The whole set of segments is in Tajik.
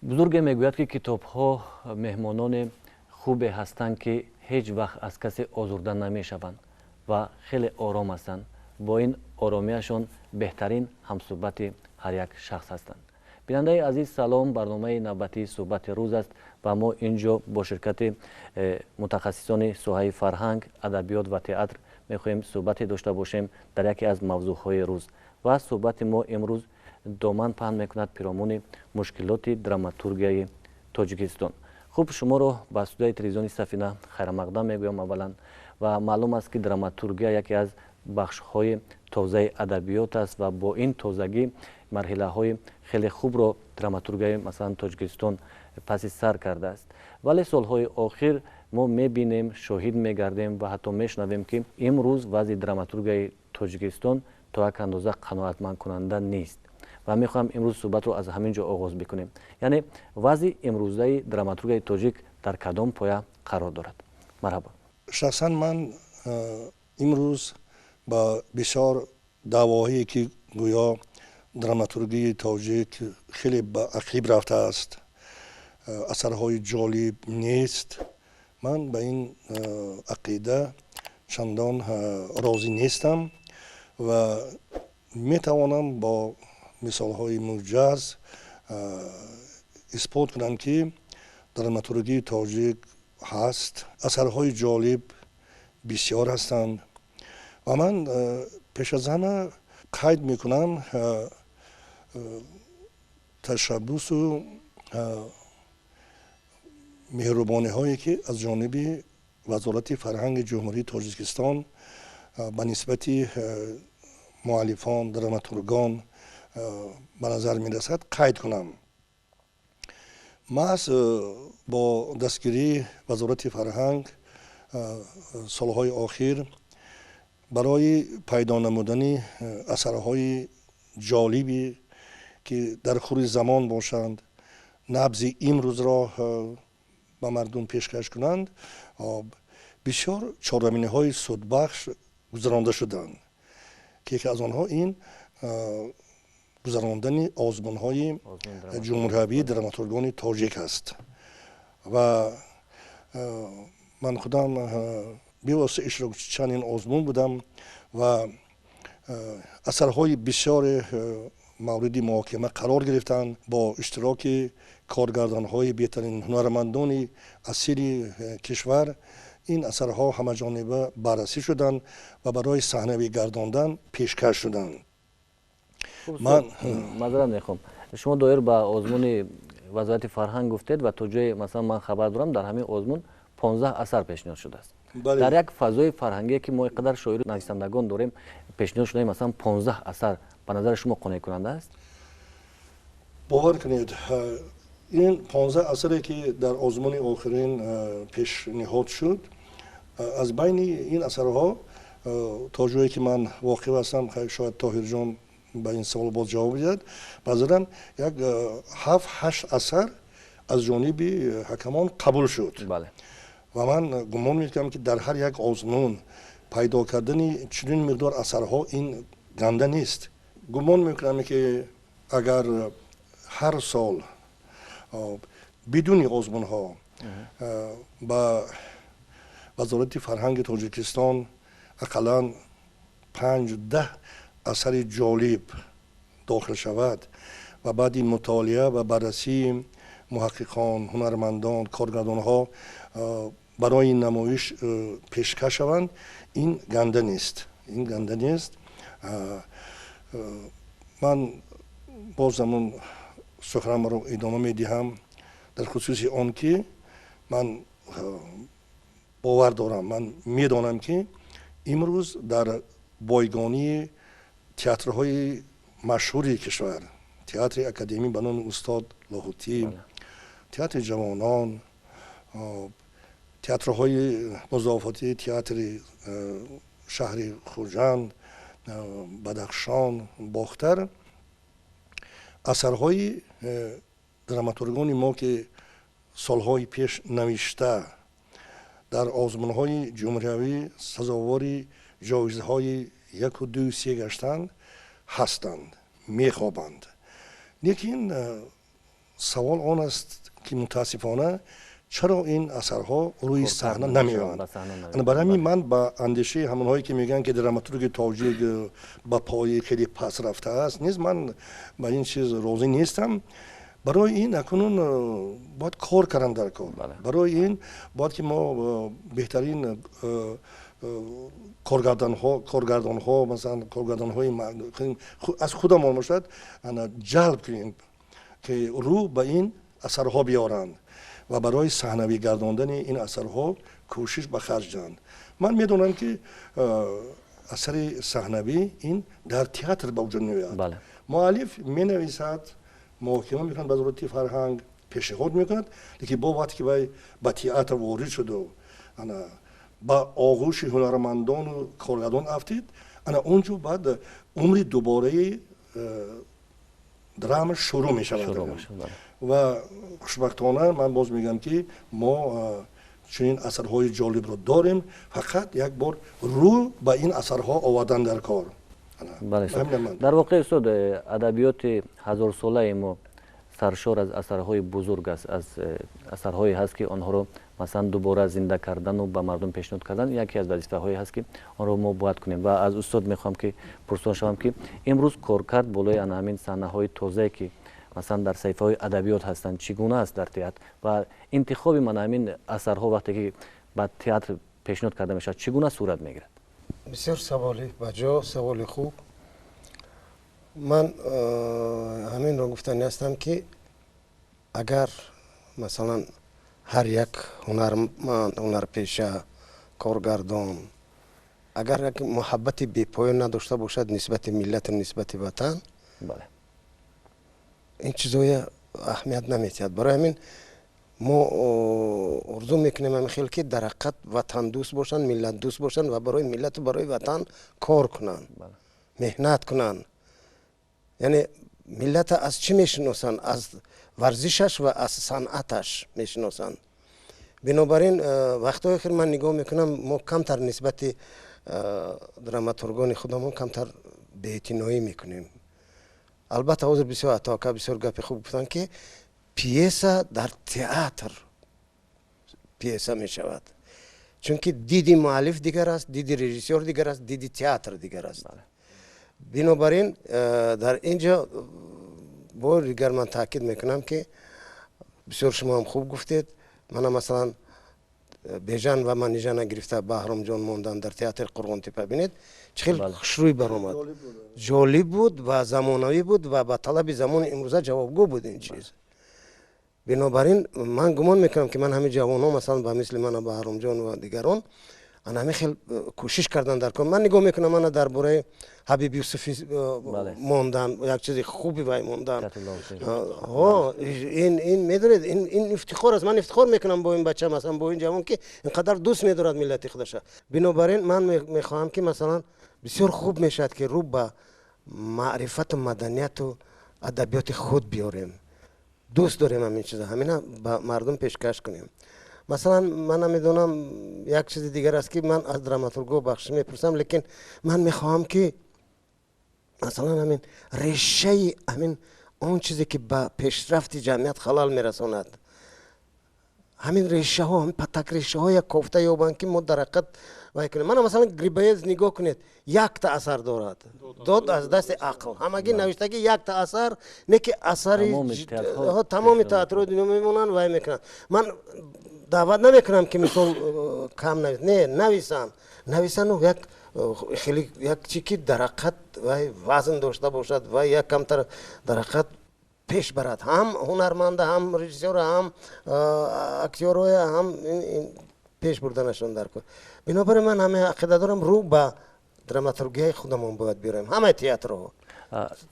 بزرگ میگوید که کتاب‌ها مهمانان خوبی هستند که هیچ وقت از کسی آزرده نمی‌شوند و خیلی آرام هستند. با این آرامیشان بهترین همصحبت هر یک شخص هستند. بیننده عزیز سلام، برنامه نوبتی صحبت روز است و ما اینجا با شرکت متخصصان ساحه فرهنگ، ادبیات و تئاتر می‌خواهیم صحبت داشته باشیم در یکی از موضوعهای روز و صحبت ما امروز دامن پهن میکند پیرامون مشکلات دراماتورگیای تاجیکستان. خوب شما رو به استودیوی تلویزیونی سفینه خیر مقدم میگویم اولا و معلوم است که دراماتورگیا یکی از بخش‌های تازه ادبیات است و با این تازگی مرحله‌های خیلی خوب رو دراماتورگیای مثلا تاجیکستان پس سر کرده است. ولی سالهای آخر ما می‌بینیم، شاهد می‌گردیم و حتی می‌شنویم که امروز وضع دراماتورگیای تاجیکستان تا یک اندازه قناعتمند کننده نیست. و میخوام امروز صحبت رو از همینجا آغاز بکنیم. یعنی وضع امروزه دراماتورگیای تاجیک در کدام پایه قرار دارد؟ مرحبا. شخصا من امروز با بسیار دعواهایی که گویا دراماتورگی تاجیک خیلی به عقب رفته است، اثرهای جالب نیست، من به این عقیده چندان راضی نیستم و میتوانم با مثال‌های موجز اثبات کنم که دراماتورگی تاجیک هست، اثرهای جالب بسیار هستند و من پیش از همه قید میکنم تشبث و مهربانی هایی که از جانب وزارت فرهنگ جمهوری تاجیکستان به نسبت مؤلفان، دراماتورگان به نظر می رسد قید کنم. محض با دستگیری وزارت فرهنگ سالهای آخر برای پیدا نمودن اثرهای جالبی که در خور زمان باشند، نبض امروز را به مردم پیشکش کنند، بسیار چهارزمینه‌های سودبخش گذرانده شدند که یکی از آنها این گذراندن آزمون‌های جمهوری دراماتورگان تاجیک است و من خودم به واسطه اشتراک چندین آزمون بودم و اثرهای بسیار مورد محاکمه قرار گرفتند. با اشتراک کارگردان‌های بهترین هنرمندان اصیل کشور این اثرها همه جانبه بررسی شدند و برای صحنه‌ای گرداندن پیشکش شدند. من معذرت میخوام، شما دایر به آزمون وزارت فرهنگ گفتید و تا جای مثلا من خبر دارم در همین آزمون 15 اثر پیشنهاد شده است. در یک فضای فرهنگی که ما اینقدر شاعر و نویسندگان داریم پیشنهاد شده مثلا 15 اثر به نظر شما قانع کننده است؟ باور کنید این 15 اثری که در آزمون آخرین پیشنهاد شد، از بین این اثرها تا جایی که من واقع هستم، شاید طاهر جان به این سوال باز جواب بدهد، بذارن یک 7-8 اثر از جانب حکمان قبول شد. بله. و من گمان میکنم که در هر یک آزمون پیدا کردن چنین مقدار اثرها این گنده نیست. گمان میکنم که اگر هر سال بدون آزمون ها با وزارت فرهنگ تاجیکستان اقلاً 5-10 اثر جالب داخل شود و بعد این مطالعه و بررسی محققان، هنرمندان، کارگردان ها برای این نمایش پیشکش شوند، این گنده نیست. این گنده نیست. من بازمون سخنم رو ادامه میدهم در خصوص آن که من باور دارم، من میدانم که امروز در بایگانی تئاترهای مشهوری کشور، تئاتر اکادمی به نام استاد لاهوتی، تئاتر جوانان، تئاترهای مضافاتی، تئاتر شهر خوجند، بدخشان، باختر، اثرهای دراماتورگان ما که سالهای پیش نوشته در آزمون‌های جمهوری سزاوار جایزه‌های 1 و 2 و 3 گشتند هستند، میخوابند. لیکن савол он аст ки мутаассифона чаро ин асарҳо рӯи саҳна намеоянд. Барои ҳамин ман ба андешаи ҳамонҳое ки мегӯянд ки драматурги тоҷик ба пои хеле паст рафтааст, низ ман ба ин чиз розӣ нестам. барои ин акунун бояд кор кардан дар кор. барои ин бояд ки мо беҳтарин коргардонҳо масалан коргардонҳои аз худамон бошад ҷалб кунем ки рӯ ба ин асарҳо биёранд ва барои саҳнавӣ гардондани ин асарҳо кӯшиш ба харҷ диҳанд. Ман медонам ки асари саҳнавӣ ин дар театр ба вуҷуд меояд. муаллиф менависад, муҳокима мекунад ба зурати фарҳанг, пешниҳод мекунад, лекин бо вақте ки вай ба театр ворид шуду ба оғӯши ҳунармандону коргардон афтид, онҷо баъд умри дубораи драма шурӯъ мешавад. ва хушбахтона ман боз мегӯям ки мо чунин асарҳои ҷолибро дорем, фақат як бор рӯ ба ин асарҳо овардан дар кор. дар воқеъ устод адабиёти ҳазорсолаи мо саршор аз асарҳои бузург аст, аз асарҳое ҳаст ки онҳоро масалан дубора зинда кардану ба мардум пешниҳод кардан яке аз вазифаҳое ҳаст ки онро мо бояд кунем. ва аз устод мехоҳам ки пурсон шавам ки имрӯз коркард болои ҳамин саҳнаҳои тозае ки масалан дар саҳифаҳои адабиёт ҳастанд чӣ гуна аст дар театр ва интихоби ҳамин асарҳо вақте ки ба театр пешниҳод карда мешавад чӣ гуна сурат мегирад? бисёр саволи баҷо, саволи хуб. ман ҳаминро гуфтани ҳастам ки агар масалан ҳар як ҳунарманд, ҳунарпеша, коргардон агар як муҳаббати бепоён надошта бошад нисбати миллат, нисбати ватан, ин чизоя аҳамият наметиҳад. барои ҳамин мо орзу мекунем ҳамин хел ки дар ҳақиқат ватандӯст бошанд, миллатдӯст бошанд ва барои миллату барои ватан кор кунанд, меҳнат кунанд. яъне миллата аз чӣ мешиносанд? Аз варзишаш ва аз санъаташ мешиносанд. бинобар ин вақтҳои хел ман нигоҳ мекунам мо камтар нисбати драматургони худамон камтар беэътиноӣ мекунем. албатта ҳозир бисёр атока бисёр гапи хуб гуфтанд ки пьеса дар театр пьеса мешавад. чунки диди муаллиф дигар аст, диди режиссёр дигар аст, диди театр дигар аст. бинобар ин дар инҷо бори дигар ман таъкид мекунам ки бисёр шумо ҳам хуб гуфтед. мана масалан бежан ва манижана гирифта баҳромҷон мондан дар театри қурғонтепа бинед чӣ хел хушрӯй баромад. ҷолиб буд ва замонавӣ буд ва ба талаби замони имрӯза ҷавобгӯ буд ин чиз. бинобар ин ман гумон мекунам ки ман ҳамин ҷавонҳо масалан ба мисли мана баҳромҷон ва дигарон ҳамин хел кӯшиш кардан дар кор. ман нигоҳ мекунам мана дар бораи ҳабиб юсуфӣ мондан як чизи хуби вай мондан. ин медонед ин ифтихор аст. ман ифтихор мекунам бо ин бача масалан бо ин ҷавон ки инқадар дӯст медорад миллати худаша. бинобар ин ман мехоҳам ки масалан бисёр хуб мешавад ки рӯ ба маърифату маданияту адабиёти худ биёрем. дӯст дорем ҳамин чиза, ҳамина ба мардум пешкаш кунем. масалан ман намедонам як чизи дигар аст ки ман аз драматургҳо бахши мепурсам, лекин ман мехоҳам ки масалан ҳамин решаи ҳамин он чизе ки ба пешрафти ҷамъият халал мерасонад, ҳамин решаҳо, ҳамин патакрешаҳо як кофта ёбанд ки мо дар ҳақиқат вай кунем. мана масалан Грибоедов нигоҳ кунед, якта асар дорад, дод аз дасти ақл. ҳамагӣ навиштагӣ якта асар, не ки асари тамоми театрҳои дунё мемонанд вай мекунанд. ман даъват намекунам ки мисол кам нависану як чӣ ки дар ҳақиқат вай вазн дошта бошад ва як камтар дар ҳақиқат пеш барад. ҳам ҳунарманда, ҳам режиссёра, ҳам актёроя, ҳам пеш бурданашон дар кор. бинобар ин ман ҳама ақида дорам рӯ ба драматургияи худамон бояд биёрем, ҳамаи театрҳо.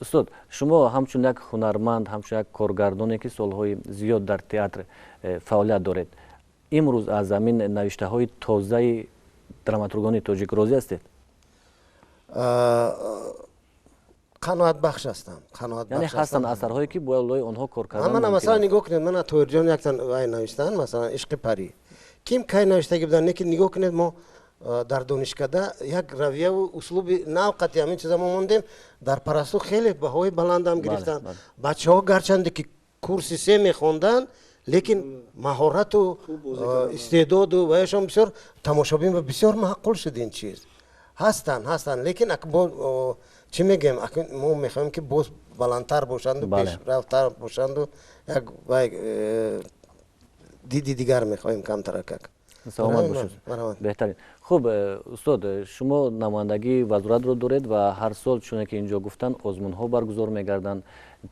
устод, шумо ҳамчун як ҳунарманд, ҳамчун як коргардоне ки солҳои зиёд дар театр фаъолият доред, имрӯз аз ҳамин навиштаҳои тозаи драматургони тоҷик розӣ ҳастед? қаноатбахш ҳастам. яъне ҳастанд асарҳое ки болои онҳо кор кардан. мана масалан нигоҳ кунед, мана Тоҳирҷон яктан вай навиштанд, масалан ишқи парӣ ким кай навиштагӣ буданд, лекин нигоҳ кунед мо дар донишкада як равияву услуби навқати ҳамин чиза мо мондем. дар парасту хеле баҳои баландам гирифтанд. бачаҳо гарчанде ки курси 3 мехонданд, лекин маҳорату истеъдоду ваяшон бисёр тамошобин ва бисёр маъқул шуд ин чиз ҳастанд, лекин чӣ мегӯем, мо мехоҳем ки боз баландтар бошанду пешрафтар бошанду як диди дигар мехоҳем камтаракак. саломат бошед. беҳтарин. хуб устод, шумо намояндагии вазоратро доред ва ҳар сол чуне ки инҷо гуфтанд озмунҳо баргузор мегарданд,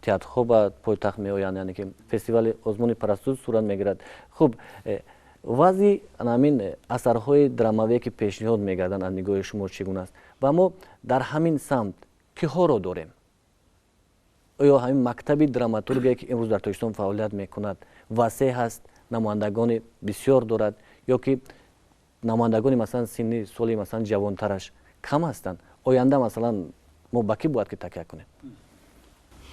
театрҳо ба пойтахт меоянд, яъне ки фестивали озмуни парасту сурат мегирад. хуб вазъи ҳамин асарҳои драмавие ки пешниҳод мегарданд аз нигоҳи шумо чӣ гуна аст? ва мо дар ҳамин самт киҳоро дорем? оё ҳамин мактаби драматургия ки имрӯз дар Тоҷикистон фаъолият мекунад васеъ ҳаст, намояндагони бисёр дорад, ё ки намояндагони масалан синни соли масалан ҷавонтараш кам ҳастанд? оянда масалан мо ба кӣ бояд ки такя кунем?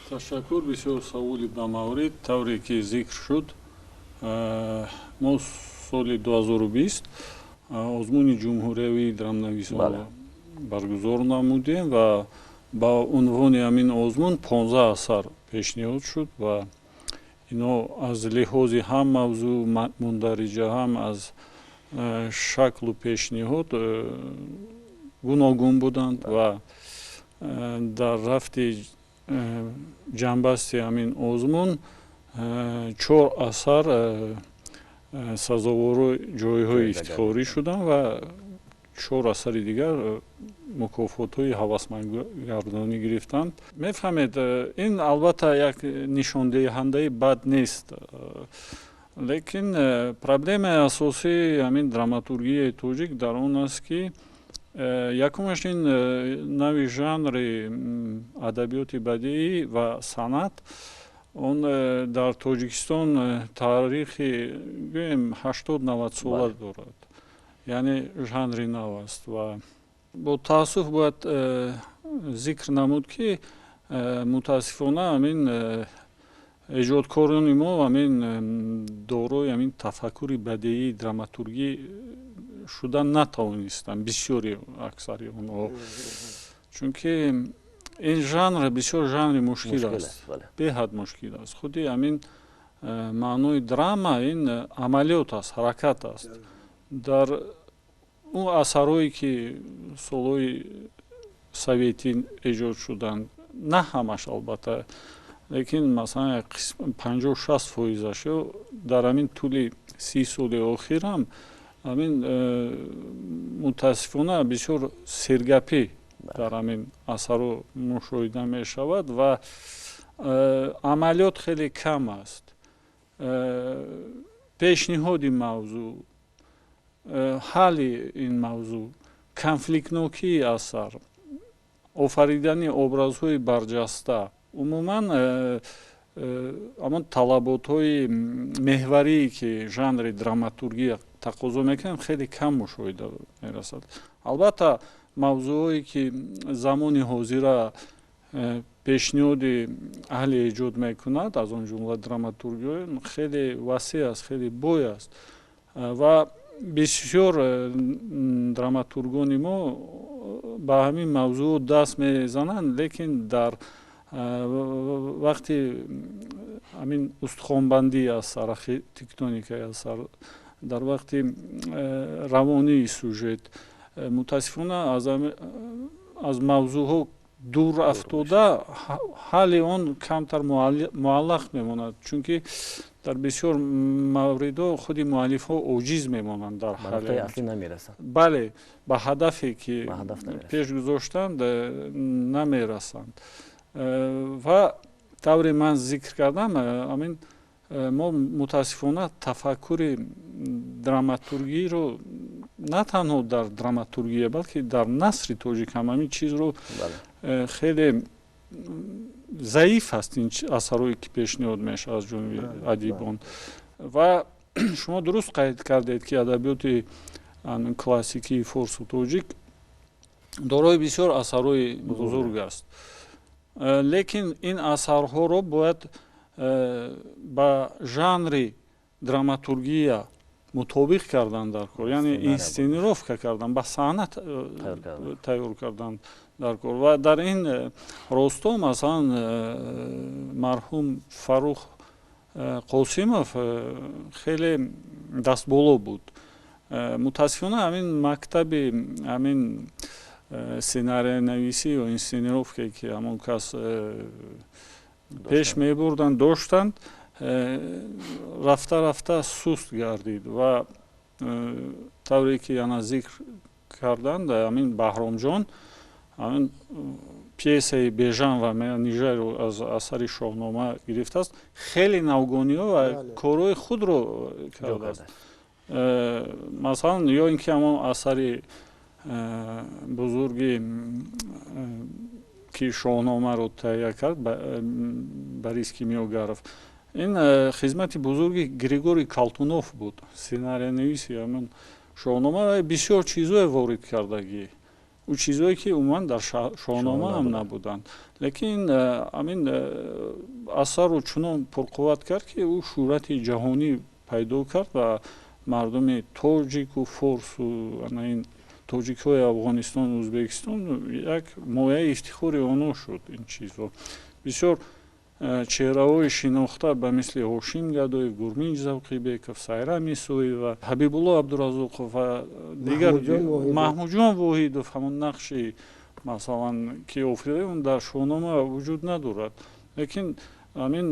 ташаккур, бисёр саволи бамаврид тавре ки зикр шуд. мо соли 2020 озмуни ҷумҳуриявии драмнависоро баргузор намудем ва ба унвони ҳамин озмун 15 асар пешниҳод шуд ва ино аз лиҳози ҳам мавзӯъ мундариҷа, ҳам аз шаклу пешниҳод гуногун буданд ва дар рафти ҷанбасти ҳамин озмун 4 асар сазовори ҷойҳои ифтихорӣ шуданд ва 4 асари дигар мукофотҳои ҳавасмандгардонӣ гирифтанд. Мефаҳмед, ин албатта як нишондеҳандаи бад нест, лекин проблемаи асосии ҳамин драматургияи тоҷик дар он аст ки якумаш ин нави жанри адабиёти бадиӣ ва санъат он дар Тоҷикистон таърихи гӯем 80-90 сола дорад, яъне жанри нав аст ва бо таассуф бояд зикр намуд ки мутаассифона ҳамин эҷодкорони мо ҳамин дорои ҳамин тафаккури бадиии драматургӣ шудан натавонистанд, бисёри аксари онҳо, чунки ин жанр бисёр жанри мушкил аст, беҳад мушкил аст. худи ҳамин маънои драма ин амалиёт аст, ҳаракат аст. дар он асарҳое ки солҳои советӣ эҷод шуданд, на ҳамаш албатта, лекин масалан 50-60% дар ҳамин тӯли 30 соли охир ҳам ҳамин мутаассифона бисёр сергапӣ дар ҳамин асарҳо мушоҳида мешавад ва амалиёт хеле кам аст. пешниҳоди мавзӯъ, ҳалли ин мавзӯъ, конфликтнокии асар, офаридани образҳои барҷаста, умуман ҳамон талаботҳои меҳварие ки жанри драматургия тақозо мекунад хеле кам мушоҳида мерасад. албатта мавзӯъҳое ки замони ҳозира пешниҳоди аҳли эҷод мекунад, аз он ҷумла драматургия хеле васеъ аст, хеле бой аст ва бисёр драматургони мо ба ҳамин мавзӯъ даст мезананд, лекин дар вақти ҳамин устухонбандии асар, архитектоникаи асар, дар вақти равонии сюжет мутаассифона аз мавзӯъҳо дур афтода ҳалли он камтар муаллақ мемонад, чунки дар бисёр мавридҳо худи муаллифҳо оҷиз мемонанд дар ҳалли аслӣ намерасанд. бале ба ҳадафе ки пеш гузоштанд намерасанд ва тавре ман зикр кардам, ҳамин мо мутаассифона тафаккури драматургиро на танҳо дар драматургия, балки дар насри тоҷик ҳам ҳамин чизро хеле заиф аст ин асарҳое ки пешниҳод мешавад аз ҷониби адибон. ва шумо дуруст қайд кардед ки адабиёти классикии форсу тоҷик дорои бисёр асарҳои бузург аст, лекин ин асарҳоро бояд ба жанри драматургия мутобиқ кардан дар кор, яъне инсценировка кардан, ба саҳна тайёр кардан дар кор. ва дар ин росто масалан марҳум Фаррух Қосимов хеле дастболо буд. Мутаассифона ҳамин мактаби ҳамин сценарийнависӣ ё инсценировкае ки ҳамон кас пеш мебурданд доштанд, рафта рафта суст гардид ва тавре ки яна зикр карданд, ҳамин баҳромҷон ҳамин пьесаи бежан ва нижайро аз асари шоҳнома гирифтааст, хеле навгониҳо ва корҳои худро кардааст. Масалан ё ин ки ҳамон асари бузурги ки шоҳномаро таҳия кард Борис Кимиогаров, ин хизмати бузурги Григорий Калтунов буд, сценарийнависи ҳамон шоҳнома ва бисёр чизое ворид кардагӣ. У чизое ки умуман дар шоҳнома ҳам набуданд. Лекин ҳамин асарро чунон пурқувват кард ки ӯ шӯҳрати ҷаҳонӣ пайдо кард ва мардуми тоҷику форсу ин тоҷикҳои Афғонистону Ӯзбекистон як мояи ифтихори онҳо шуд. Ин чизҳо бисёр чеҳраҳои шинохта ба мисли Ҳошим Гадоев, Гурминҷ Завқибеков, Сайрам Исоев ва Ҳабибулло Абдуразоқов ва дигар Маҳмудҷон Воҳидов ҳамон нақши масалан ки офридаон дар шоҳнома вуҷуд надорад. Лекин ҳамин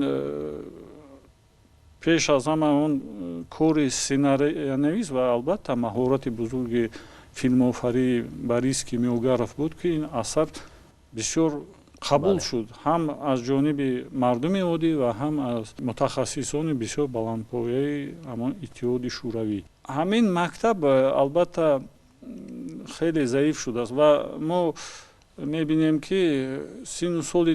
пеш аз ҳама он кори сценарийнавис ва албатта маҳорати бузурги филмофарии Борис Кимиогаров буд ки ин асар бисёр қабул шуд, ҳам аз ҷониби мардуми оддӣ ва ҳам аз мутахассисони бисёр баландпояи ҳамон иттиҳоди шӯравӣ. Ҳамин мактаб албатта хеле заиф шудааст ва мо мебинем ки сину соли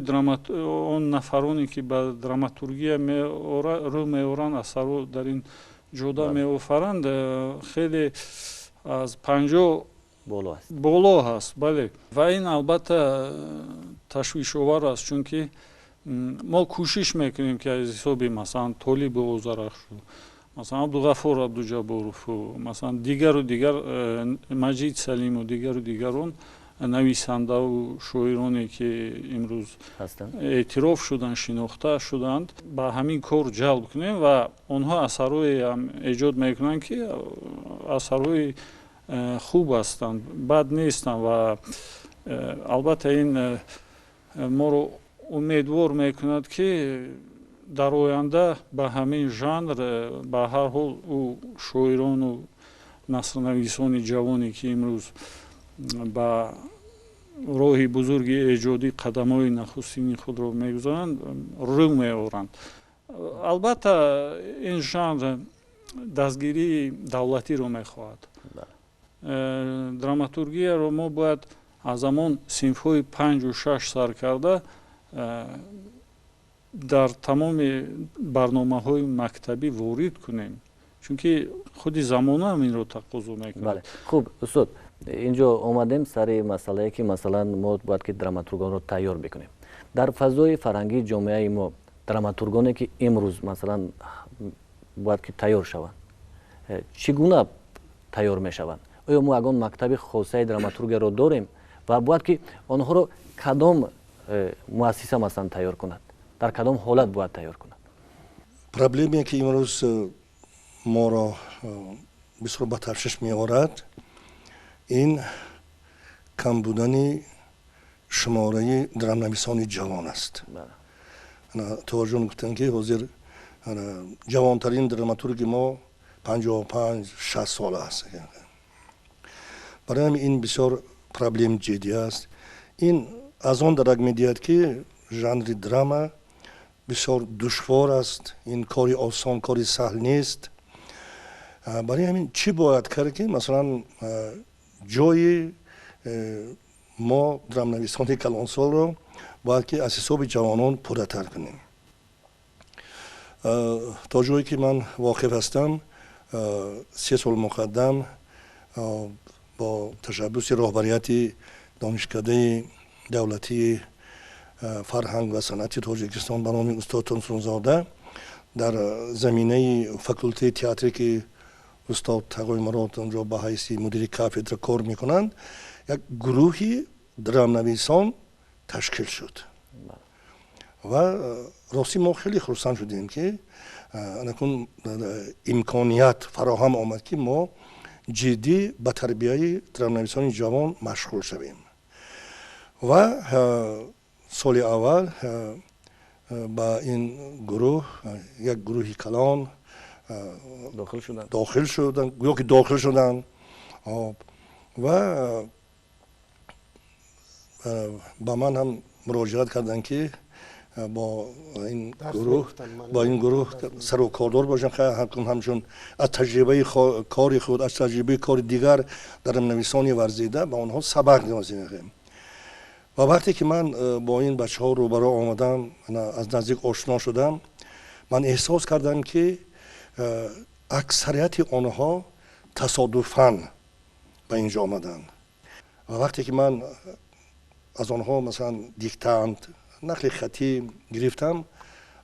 он нафароне ки ба драматургия рӯ меоранд, асарҳо дар ин ҷода меофаранд, хеле аз 50 боло ҳаст. Бале, ва ин албатта ташвишовар аст, чунки мо кӯшиш мекунем ки аз ҳисоби масалан Толибу Озарахшу, масалан Абдуғаффор Абдуҷабборову, масалан дигару дигар Маҷид Салиму дигару дигарон нависандаву шоироне ки имрӯз эътироф шуданд, шинохта шуданд, ба ҳамин кор ҷалб кунем ва онҳо асарҳое эҷод мекунанд ки асарҳои хуб ҳастанд, бад нестанд ва албатта ин моро умедвор мекунад ки дар оянда ба ҳамин жанр ба ҳар ҳол ӯ шоирону насрнависони ҷавоне ки имрӯз ба роҳи бузурги эҷодӣ қадамҳои нахустини худро мегузоранд, рӯ меоранд. Албатта ин жанр дастгирии давлатиро мехоҳад. Драматургияро мо бояд аз ҳамон синфҳои 5-у 6 сар карда дар тамоми барномаҳои мактабӣ ворид кунем, чунки худи замона ҳам инро тақозо мекунад. Хуб устод, инҷо омадем сари масъалае ки масалан мо бояд ки драматургонро тайёр бикунем. Дар фазои фарҳангии ҷомеаи мо драматургоне ки имрӯз масалан бояд ки тайёр шаванд, чӣ гуна тайёр мешаванд? оё мо ягон мактаби хосаи драматургияро дорем ва бояд ки онҳоро кадом муассиса масалан тайёр кунад, дар кадом ҳолат бояд тайёр кунад? Проблеме ки имрӯз моро бисёр ба тафшиш меорад, ин кам будани шумораи драмнависони ҷавон аст. Таваҷҷӯҳ гуфтанд ки ҳозир ҷавонтарин драматурги мо 55-60 сола аст. Барои ҳамин ин бисёр проблем ҷиддӣ аст. Ин аз он дарак медиҳад ки жанри драма бисёр душвор аст, ин кори осон, кори саҳл нест. Барои ҳамин чӣ бояд кард ки масалан ҷои мо драмнависони калонсолро бояд ки аз ҳисоби ҷавонон пурратар кунем. То ҷое ки ман воқиф ҳастам, 3 сол муқаддам бо ташаббуси роҳбарияти донишкадаи давлатии фарҳанг ва санъати Тоҷикистон ба номи устод Тунсунзода дар заминаи факултаи театре ки устод Тағоймурод онҷо ба ҳайси мудири кафедра кор мекунанд, як гурӯҳи драмнависон ташкил шуд. ва рости мо хеле хурсанд шудем ки анакун имконият фароҳам омад ки мо ҷиддӣ ба тарбияи драмнависони ҷавон машғул шавем. ва соли аввал ба ин гурӯҳ як гурӯҳи калон дохил шуданд, гӯё ки дохил шуданд ва ба ман ҳам муроҷиат карданд ки با این گروه سر و کاردار باشم همچون از تجربه کاری خود از تجربه کار دیگر در نویسانی ورزیده با آنها سبق نیازی می‌خوایم. و وقتی که من با این بچه‌ها روبرو آمدم از نزدیک آشنا شدم من احساس کردم که اکثریت آنها تصادفاً به اینجا آمدن و وقتی که من از آنها مثلا دیکتانت نقل خطی گرفتم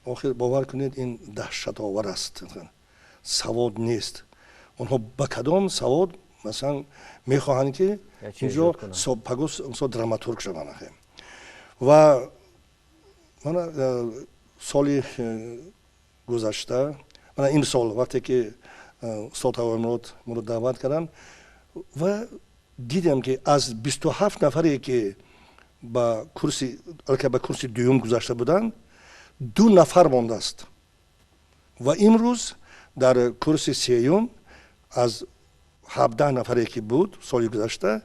آخر باور کنید این دهشت‌آور است، سواد نیست. آنها با کدام سواد مثلا میخواهند که اینجا دراماتورگ شوند. و من سال گذشته من این سال وقتی که استاد تقایمورود ما رو دعوت کردن و دیدم که از 27 نفری که با کرسی دوم گذاشته بودند 2 نفر مانده است و امروز در کرسی سوم از 17 نفری که بود سال گذشته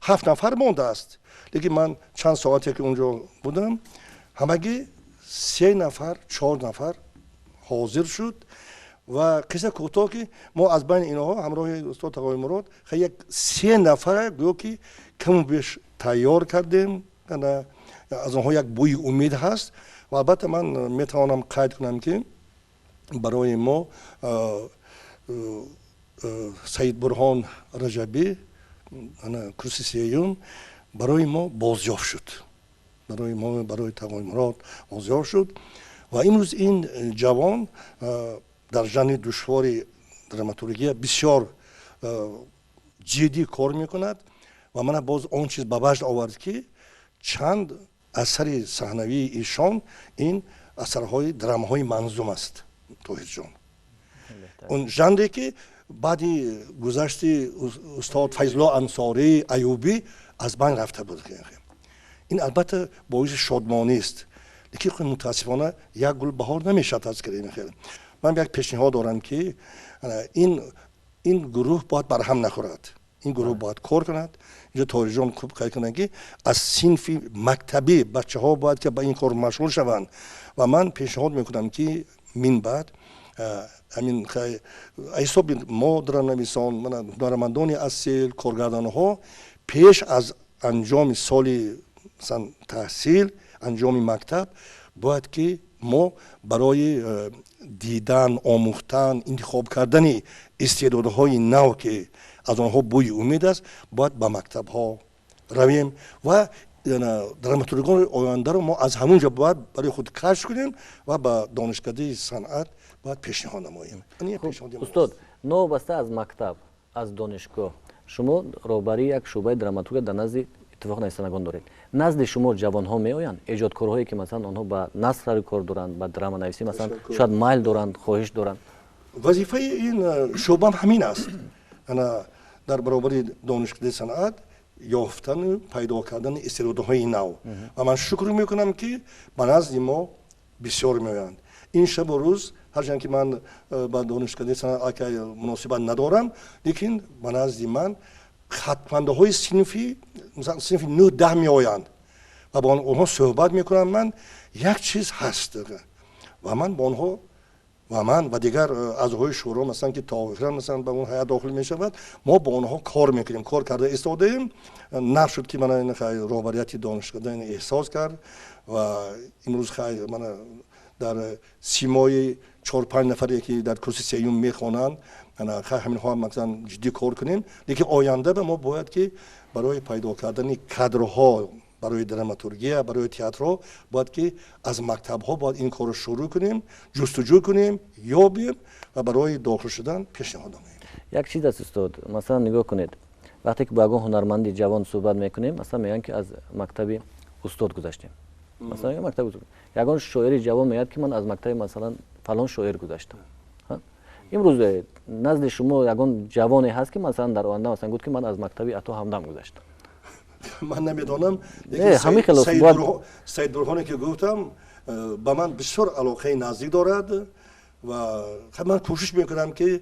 7 نفر مانده است. لیکن من چند ساعتی که اونجا بودم همگی 3 نفر 4 نفر حاضر شد و قصه کوتاه که ما از بین اینها همراه استاد تقایمورود یک 3 نفر گویا که کم بیش تیار کردیم. از آنها یک بوی امید هست و البته من میتوانم قید کنم که برای ما سید برهان رجبی کرسی سوم برای ما بازیافت شد، برای ما برای تقایمورود بازیافت شد و امروز این جوان در ژانر دشوار دراماتورگیا بسیار جدی کار میکند و من باز اون چیز به وجد آورد که چند اثر صحنوی ایشان این اثرهای درامهای منظوم است. توحیر جان اون ژانری که بعدی گذشت استاد فیض‌الله انصاری ایوبی از بین رفته بود. این البته باعث شادمانی است، لیکن متاسفانه یک گل بهار نمیشد از کریم. من یک پیشنهاد دارم که این گروه باید برهم نخورد، این گروه باید کار کند. اینجا توحیر جان خوب قید کنند که از صنف مکتبی بچه ها باید که به این کار مشغول شوند و من پیشنهاد میکنم که من بعد همین حساب ما درامنویسان هنرمندان اصیل کارگردان ها پیش از انجام سال مثلا تحصیل انجام مکتب باید که ما برای دیدن آموختن انتخاب کردن استعدادهای نو که از آنها بوی امید است باید به مکتب ها رویم و دراماتورگان آینده رو ما از همونجا باید برای خود کشف کنیم و به دانشکده صنعت باید پیشنهاد نماییم. استاد نوبسته از مکتب از دانشگاه شما روبری یک شعبه دراماتورگ در نزد اتفاق نیستنگان دارید. نزد شما جوان ها می آیند ایجادکارهایی که مثلا آنها با نثر کار دارند با دراما نویسی مثلا شاید مایل دارند خواهش دارند. وظیفه این شعبه همین است. انا در برابر دانشکده صنعت یافتن پیدا کردن استعدادهای نو و من شکر میکنم که به نزد ما بسیار میآیند. این شب و روز هرچند که من با دانشکده صنعت مناسبت ندارم لیکن به نزد من خدمنده های صنفی مثلا صنف 9-10 میآیند و با آنها صحبت میکنم. من یک چیز هست و من با آنها و دیگر اعضای شورا مثلا که طاهر مثلا به اون هیئت داخل میشود ما با آنها کار میکنیم، کار کرده ایستادیم. نشد که من این رهبریت دانشکده احساس کرد و امروز خیلی من در سیمای 4-5 نفری که در کرسی سوم میخوانند همین ها مثلا جدی کار کنیم. لیکن آینده به ما باید که برای پیدا کردن کادرها برای دراماتورگیا برای تئاتر باید که از مکتب ها باید این کار رو شروع کنیم، جستجو کنیم، یابیم و برای داخل شدن پیشنهاد نماییم. یک چیز است استاد، مثلا نگاه کنید وقتی که با هنرمندی جوان صحبت میکنیم مثلا میگن که از مکتب استاد گذشتیم مثلا یک مکتب بزرگ یگان شاعری جوان میاد که من از مکتب مثلا فلان شاعر گذاشتم. امروز نزد شما یگان جوانی هست که مثلا در آینده مثلا گفت که من از مکتب اتو همدم گذاشتم؟ من نمیدونم. همین خلاص سید برهانی که گفتم با من بسیار علاقه نزدیک دارد و من کوشش میکنم که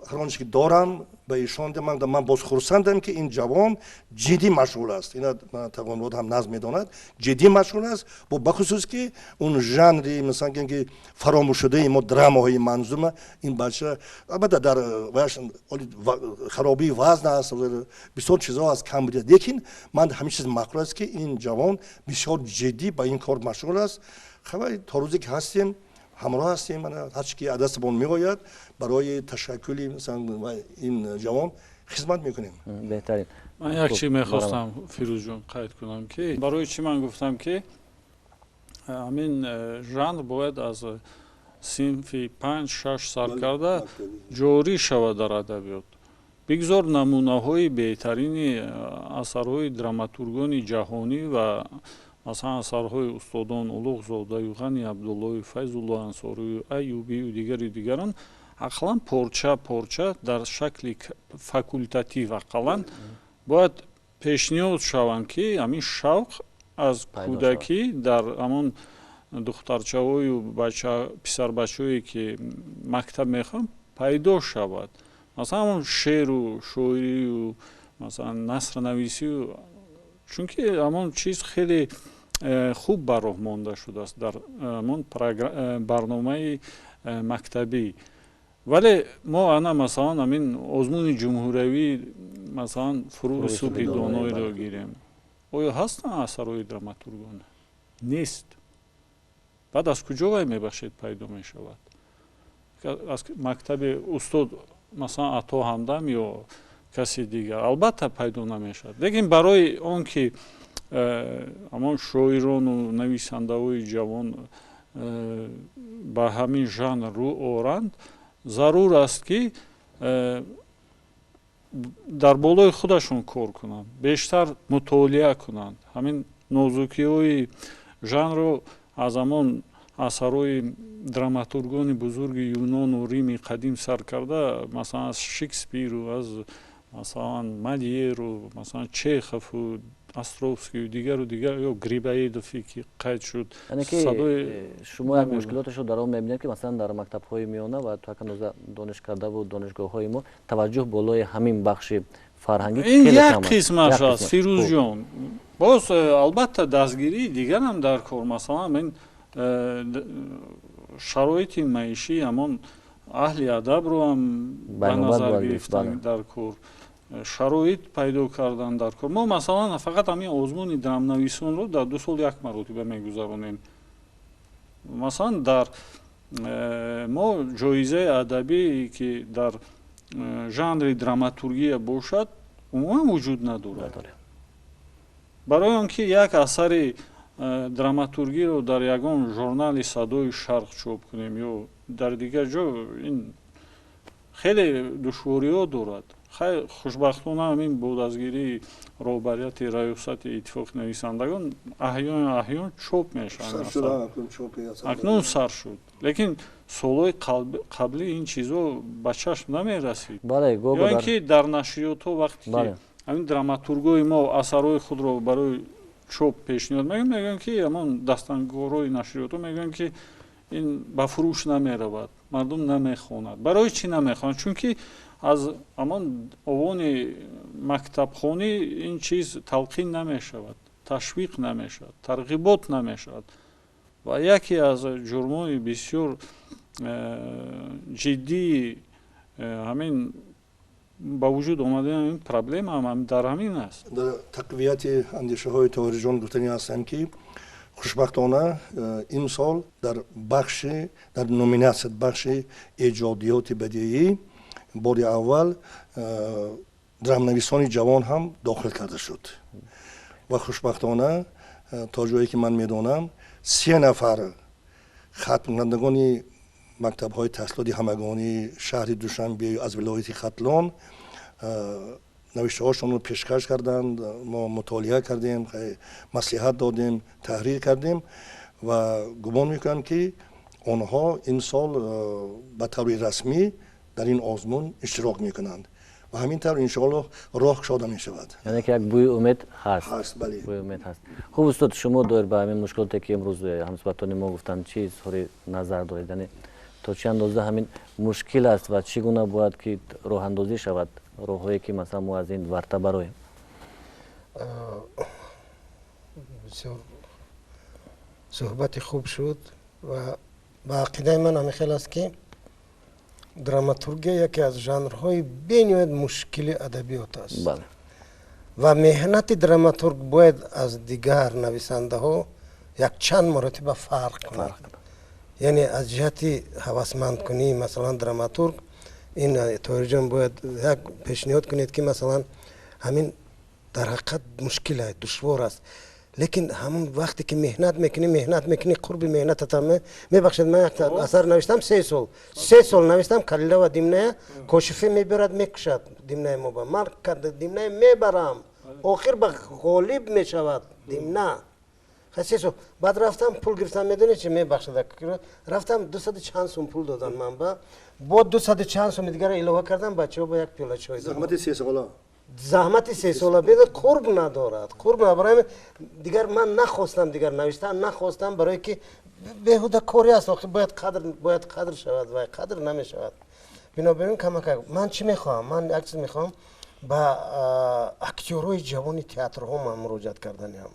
هر آنچه که دارم به ایشان من باز خرسندم که این جوان جدی مشغول است. اینا تقایمورود هم نظم میداند جدی مشغول است با بخصوص که اون ژانری مثلا که فراموش شده ما دراماهای منظومه این بچه البته در خرابی وزن است بسیار چیزا از کم بود، لیکن من همیشه مقرر است که این جوان بسیار جدی با این کار مشغول است. خبر تا روزی که هستیم همراه هستیم. من هر چی که دستمون میآید برای تشکل مثلا این جوان خدمت میکنیم. بهترین. من یک چیز میخواستم فیروز جون قید کنم که برای چی من گفتم که همین ژانر باید از صنف 5-6 سال کرده جاری شود در ادبیات. بگذار نمونه‌های بهترین اثرهای دراماتورگان جهانی و مثلا اثرهای استادان улуғ زاده غنی عبدالله فیض‌الله انصاری ایوبی و دیگران اقلا پارچه در شکل فاکولتاتیو اقلا باید پیشنهاد شوند که همین شوق از کودکی در همون دخترچه‌های و پسر بچه‌هایی که مکتب میخوان پیدا شود. مثلا همون شعر و شاعری و مثلا نثر نویسی و چون که همون چیز خیلی خوب بر راه مانده شده است در همون برنامه مکتبی. ولی ما انا مثلا همین آزمون جمهوری مثلا فروغ صبح دانایی رو گیریم، آیا هستن اثرهای دراماتورگان؟ نیست. بعد از کجا وای میبخشید پیدا میشود؟ از مکتب استاد مثلا عطا همدم یا کسی دیگر البته پیدا نمیشد. لیکن برای اون که اما شاعران و نویسنده‌های جوان با همین ژانر رو آرند ضرور است که در بالای خودشون کار کنند، بیشتر مطالعه کنند. همین نازکی‌های ژانر رو از همان اثرهای دراماتورگان بزرگ یونان و ریم قدیم سر کرده، مثلا از شکسپیر و از مثلا مالیر و مثلا چخوف و استروفسکی و دیگر یا گریبایدوفی که قید شد. یعنی که شما یک مشکلاتش رو در آن می‌بینید که مثلا در مکتب‌های میانه و تو که دانشکده و دانشگاه‌های ما توجه بالای همین بخش فرهنگی این یک قسمش است فیروز جان. باز البته دستگیری دیگر هم در کار، مثلا این شرایط معیشی همان اهل ادب رو هم به نظر گرفتن در کار، شرایط پیدا کردن در کار. ما مثلا فقط همین آزمون درام نویسان رو در 2 سال یک مرتبه میگذرونیم. مثلا در ما جایزه ادبی که در ژانر دراماتورگیا باشد عموما وجود ندارد. برای آنکه یک اثر دراماتورگی رو در یگان ژورنال صدای شرق چاپ کنیم یا در دیگر جا این خیلی دشواری‌ها دارد. خیلی خوشبختانه همین با دستگیری رهبریت ریاست اتفاق نویسندگان احیان چاپ میشن. اکنون سر شد. لیکن سالهای قبلی این چیزا به چشم نمیرسید. یا اینکه در نشریات وقتی که همین دراماتورگای ما اثرهای خود رو برای چوب پیشنهاد میگن که همون دستانگارهای نشریات میگن که این به فروش نمیرود، مردم نمیخواند. برای چی نمیخواند؟ چون که از همان اوان مکتب خانه این چیز تلقین نمیشود، تشویق نمیشود، ترغیبات نمیشود. و یکی از جرمای بسیار جدی همین با وجود آمدن این پرابلم هم در همین است. در تقویت اندیشه های طاهر جان گفتنی هستم که خوشبختانه امسال در نومیناسیت بخش ایجادیات بدیعی بار اول درامنویسان جوان هم داخل کرده شد و خوشبختانه تا جایی که من میدانم 3 نفر ختم کنندگان مکتب های تحصیلاتی همگانی شهر دوشنبه از ولایت ختلان навиштаҳошонро пешкаш карданд, мо мутолиа кардем, маслиҳат додем, таҳрир кардем ва гумон мекунам ки онҳо имсол ба таври расмӣ дар ин озмун иштирок мекунанд ва ҳамин тавр иншоаллоҳ роҳ кушода мешавад. яъне ки як бӯи умед ҳаст. ҳаст, бале. бӯи умед ҳаст. хуб устод, шумо доир ба ҳамин мушкилоте ки имрӯз ҳамсуҳбатони мо гуфтанд чӣ изҳори назар доред? яъне то чӣ андоза ҳамин мушкил аст ва чӣ гуна бояд ки роҳандозӣ шавад, роҳҳое ки масалан мо аз ин варта бароем? бисёр суҳбати хуб шуд ва ба ақидаи ман ҳамихел аст ки драматургия яке аз жанрҳои бениҳоят мушкили адабиёт аст. бале. ва меҳнати драматург бояд аз дигар нависандаҳо якчанд маротиба фарқ кунад. яъне аз ҷиҳати ҳавасмандкунии масалан драматург ин тоҳирҷон бояд як пешниҳод кунед ки масалан ҳамин дар ҳақиқат мушкил аст, душвор аст, лекин ҳамон вақте ки меҳнат мекунӣ қурби меҳнататам мебахшед. ман як асар навиштам 3 сол 3 сол навиштам калила ва димная, кошифе мебарад мекушад димная моба, ман димная мебарам, охир ба ғолиб мешавад димна. 3 сол баъд рафтам пул гирифтам, медонед чи мебахшад, рафтам 200 чанд сум пул додан ман, бо 200 чанд сум дигара илова кардам, бачаҳо ба як пиёла чой додам. Захмати 3 сола. заҳмати 3 сола бедад, қурб надорад, қурб барои дигар ман нахостам, дигар навиштан нахостам, барое ки беҳуда кори аст, охир бояд қадр шавад ва қадр намешавад. бинобар ин камак ман чӣ мехоҳам? ман як чиз мехоҳам ба актёрҳои ҷавони театрҳо ман муроҷиат карданам.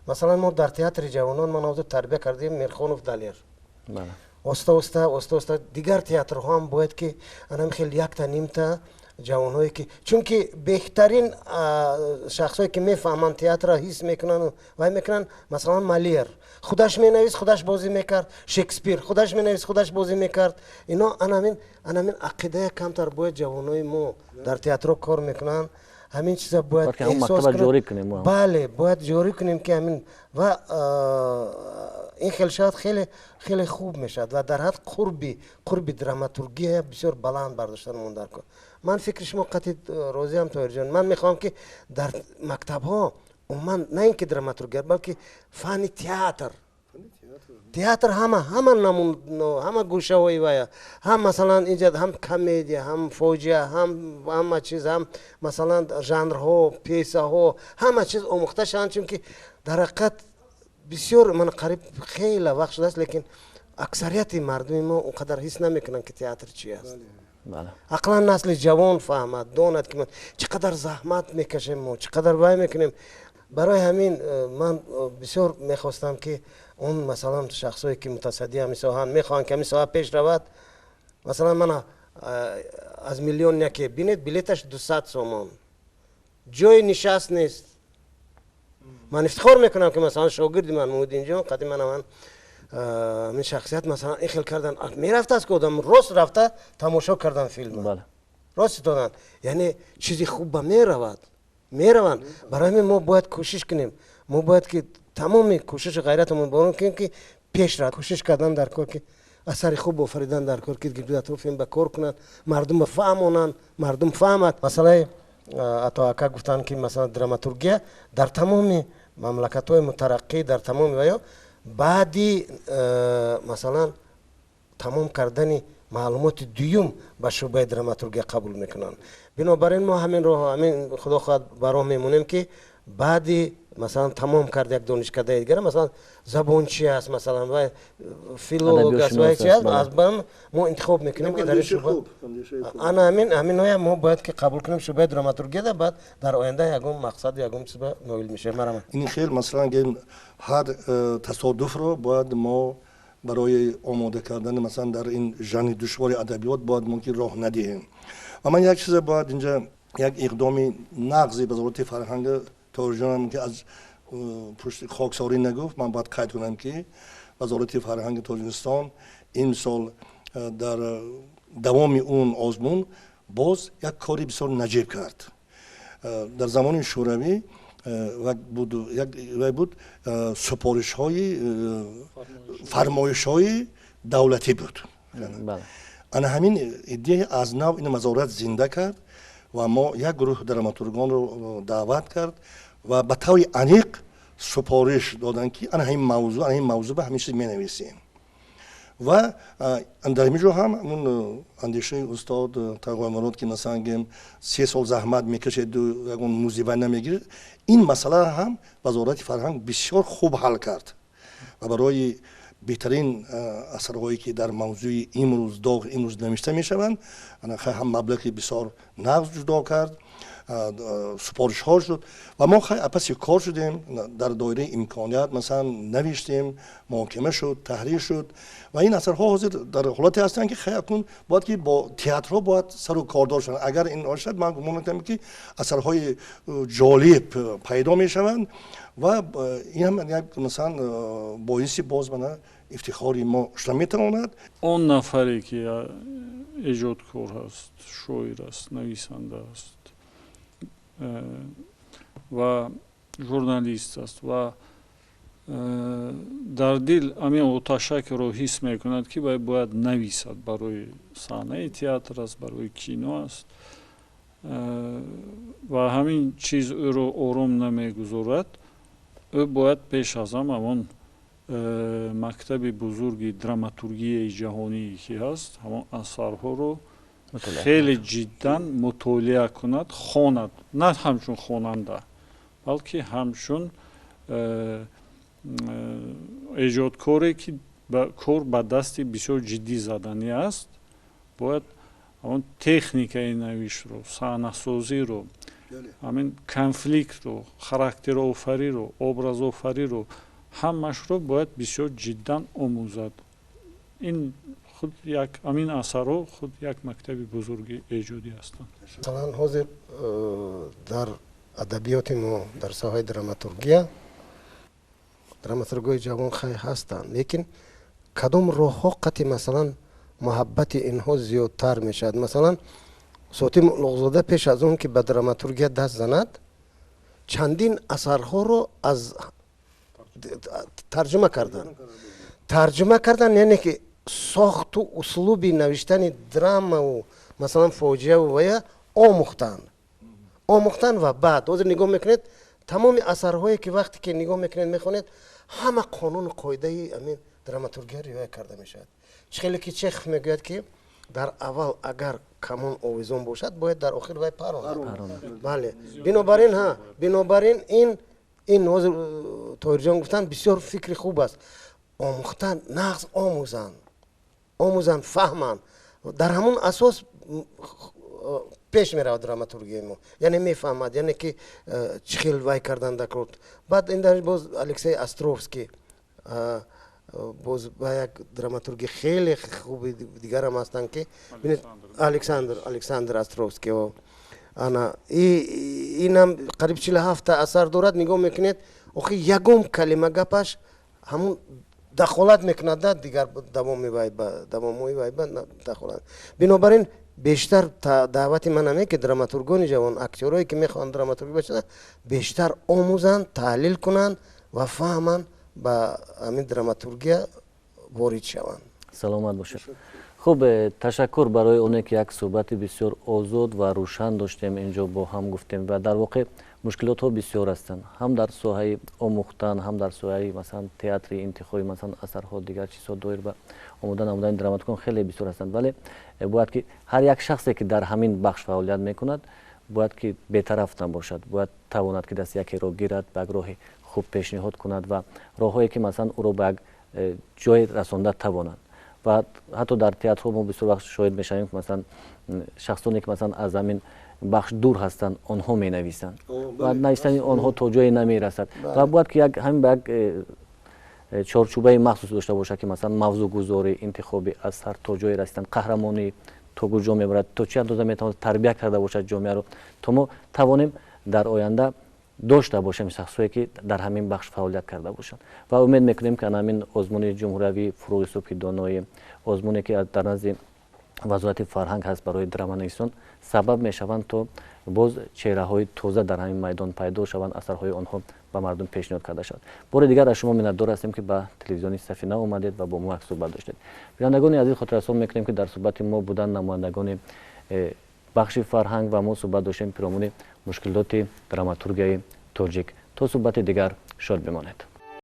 масалан мо дар театри ҷавонон ман ҳозир тарбия кардем Мирхонов Далер. оста дигар театрҳо ҳам бояд ки анамихел якта нимта ҷавонҳое ки чунки беҳтарин шахсое ки мефаҳманд театрро ҳис мекунанд вай мекунанд, масалан Малиер худаш менавист, худаш бозӣ мекард, Шекспир худаш менавист, худаш бозӣ мекард. ино анамин ақидае камтар бояд ҷавонҳои мо дар театрҳо кор мекунанд. ҳамин чиза бояд эҳсос кунем. бале, бояд ҷорӣ кунем ки ҳамин ва ин хел шавад, хеле хуб мешавад ва дар ҳад қурби драматургия бисёр баланд бардоштан дар кор. ман фикри шумо қатъи розиам Тоҳирҷон. ман мехоҳам ки дар мактабҳо умуман на ин ки драматургия, балки фанни театр ҳама гӯшаҳои вая, ҳам масалан инҷа ҳам комедия, ҳам фоҷиа, ҳама чиз, ҳам масалан жанрҳо, пьесаҳо, ҳама чиз омӯхта шаванд, чунки дар ҳақиқат бисёр ман қариб хеле вақт шудааст, лекин аксарияти мардуми мо он қадар ҳис намекунанд ки театр чӣ аст. ақлан насли ҷавон фаҳмад, донад ки чӣ қадар заҳмат мекашем мо, чӣ қадар вай мекунем. барои ҳамин ман бисёр мехостам ки он масалан шахсое ки мутасадди ҳамин соҳаанд мехоҳанд ки ҳамин соҳа пеш равад. масалан ман аз миллион яке бинед билеташ 200 сомон, ҷои нишаст нест. ман ифтихор мекунам ки масалан шогирди ман Муҳиддинҷон қадим ман ҳамин шахсият масалан ин хел кардан, мерафтааст ки одам рост рафта тамошо кардан филм, рост доданд, яъне чизи хубба мераванд. барои ҳамин мо бояд кӯшиш кунем, мо бояд ки тамоми кӯшиши ғайратамон борон кунем ки пеш рафт, кӯшиш кардан дар кор ки асари хуб офаридан дар кор ки гирдатрофим ба кор кунанд, мардум ба фаҳмонанд, мардум фаҳмад. масъалаи атоака гуфтанд ки масалан драматургия дар тамоми мамлакатҳои мутараққӣ, дар тамоми ваё баъди масалан тамом кардани маълумоти дуюм ба шӯъбаи драматургия қабул мекунанд. бинобар ин мо ҳамин роҳ, ҳамин худо хоҳад ба роҳ мемонем ки баъди масалан тамом кард як донишкадаи дигар, масалан забончӣ аст, масалан вай филолог аст, вай чи аст, аз бам мо интихоб мекунем ки дар ин шӯъба ана ҳаминоя мо бояд ки қабул кунем шӯъбаи драматургия, баъд дар оянда ягон мақсад, ягон чизба ноил мешавем. марамад ин хел масалан гем ҳар тасодуфро бояд мо барои омода кардани масалан дар ин жанри душвори адабиёт бояд мо ки роҳ надиҳем. ва ман як чизе бояд инҷа як иқдоми нағзи ба зурати фарҳанги Тоҳирҷонам ки аз пушти хоксорӣ нагуфт, ман бояд қайд кунам ки вазорати фарҳанги Тоҷикистон имсол дар давоми он озмун боз як кори бисёр наҷиб кард. дар замони шӯравӣ вай буд супоришҳои фармоишҳои давлатӣ буд. ана ҳамин идея аз нав ин назорат зинда кард و ما یک گروه دراماتورگان رو دعوت کرد و به طور عمیق سپارش دادن که این موضوع به همیشه می نویسیم و در اینجا هم اون اندیشه استاد تقایمورود که مثلا گیم 3 سال زحمت میکشه اون موزیو نمیگیره، این مسئله هم وزارت فرهنگ بسیار خوب حل کرد و برای بهترین اثرهایی که در موضوع امروز نوشته میشوند هم مبلغی بسیار نقد جدا کرد، سپارش ها شد و ما خیلی پس کار شدیم در دایره امکانیت، مثلا نوشتیم، محاکمه شد، تحریر شد و این اثرها حاضر در حالتی هستند که خیلی اکنون باید که با تئاترها باید سر و کاردار شدن. اگر این باشد من گمان میکنم که اثرهای جالب پیدا میشوند و این هم یک مثلا باعث باز بنا افتخاری ما شده میتواند. اون نفری که ایجادکار هست، شاعر است، نویسنده است و ژورنالیست است و در دل همین آتشک رو حس میکند که باید نویسد، برای صحنه تئاتر است، برای کینو است و همین چیز او رو آرام نمیگذارد. او باید پیش از همون مکتب بزرگ دراماتورگیای جهانی که هست، همون اثرها رو خیلی جدا مطالعه کند، خواند، نه همچون خواننده بلکه همچون ایجادکاری که کار به دست بسیار جدی زدنی است. باید همون تکنیکای نویش رو، صحنه سازی رو، همین کنفلیکت رو، خاراکتر آفری رو، ابراز آفری رو، همش رو باید بسیار جدا آموزد. این خود یک همین اثرها خود یک مکتب بزرگ ایجادی هستند. مثلا حاضر در ادبیات ما در ساحه دراماتورگیا دراماتورگای جوان خیلی هستند، لیکن کدام راهها قطعی مثلا محبت اینها زیادتر میشد. مثلا صوتی مطلق‌زاده پیش از اون که به دراماتورگیا دست زند چندین اثرها رو از ترجمه کردن یعنی که ساخت و اسلوبی نوشتن دراما و مثلا فوجیه و یا آموختن و بعد حاضر نگاه میکنید تمام اثرهایی که وقتی که نگاه میکنید میخونید همه قانون قاعده امین دراماتورگیا رعایت کرده میشد. خیلی که چخ میگوید که در اول اگر کمون آویزون باشد باید در آخر وای پراند. بله، بنابراین این حاضر طاهر جان گفتن بسیار فکر خوب است. آموختن، نقص آموزن، فهمن، در همون اساس پیش میره دراماتورگی ما، یعنی میفهمد، یعنی که چخیل وای کردن دکرد. بعد این در باز الکسی استروفسکی باز با یک دراماتورگی خیلی خوب دیگر هم هستن که الکساندر استروفسکی و انا اینم قریب 47 اثر دارد. نگاه میکنید آخه یگم کلمه گپش همون دخالت میکند دیگر دوام میباید دخالت. بنابراین بیشتر دعوت من همه که دراماتورگان جوان، اکتورایی که میخوان دراماتورگی بشن بیشتر آموزن، تحلیل کنن و فهمن با همین دراماتورگیا وارد شوند. سلامت باشید. خوب، تشکر برای اونه که یک صحبت بسیار آزاد و روشن داشتیم اینجا با هم گفتیم و در واقع مشکلات ها بسیار هستند، هم در ساحه آموختن، هم در ساحه مثلا تئاتر انتخابی، مثلا اثرها دیگر چیزها دایر به آموزن دراماتورگان خیلی بسیار هستند. ولی باید که هر یک شخصی که در همین بخش فعالیت میکند باید که بی‌طرف نباشد، باید تواند که دست یکی را گیرد، به راه خوب پیشنهاد کند و راههایی که مثلا او را به جای رسانده تواند. و حتی در تئاتر ما بسیار وقت شاهد میشویم که مثلا شخصانی که مثلا از همین بخش دور هستند آنها می نویسند و نوشتن آنها تا جایی نمی رسد و باید که همین به یک چارچوبه مخصوص داشته باشه که مثلا موضوع گذاری، انتخابی اثر تا جایی رسیدن، قهرمانی تا کجا میبرد، تا چه اندازه میتواند تربیت کرده باشد جامعه رو، تا ما توانیم در آینده داشته باشیم شخصایی که در همین بخش فعالیت کرده باشند و امید میکنیم که همین آزمون جمهوری فروغ صبح دانایی، آزمونی که در نزد وزارت فرهنگ هست برای درامانویسان سبب میشوند تا باز چهره های تازه در همین میدان پیدا شوند، اثرهای آنها به مردم پیشنهاد کرده شود. بار دیگر از شما می‌دار هستیم که به تلویزیون سفینه اومدید و با ما صحبت داشتید. بینندگان عزیز، خاطر رسان میکنیم که در صحبت ما بودن نمایندگان бахши фарҳанг ва мо суҳбат доштем пиромони мушкилоти драматургияи тоҷик. То суҳбати дигар шод бимонед.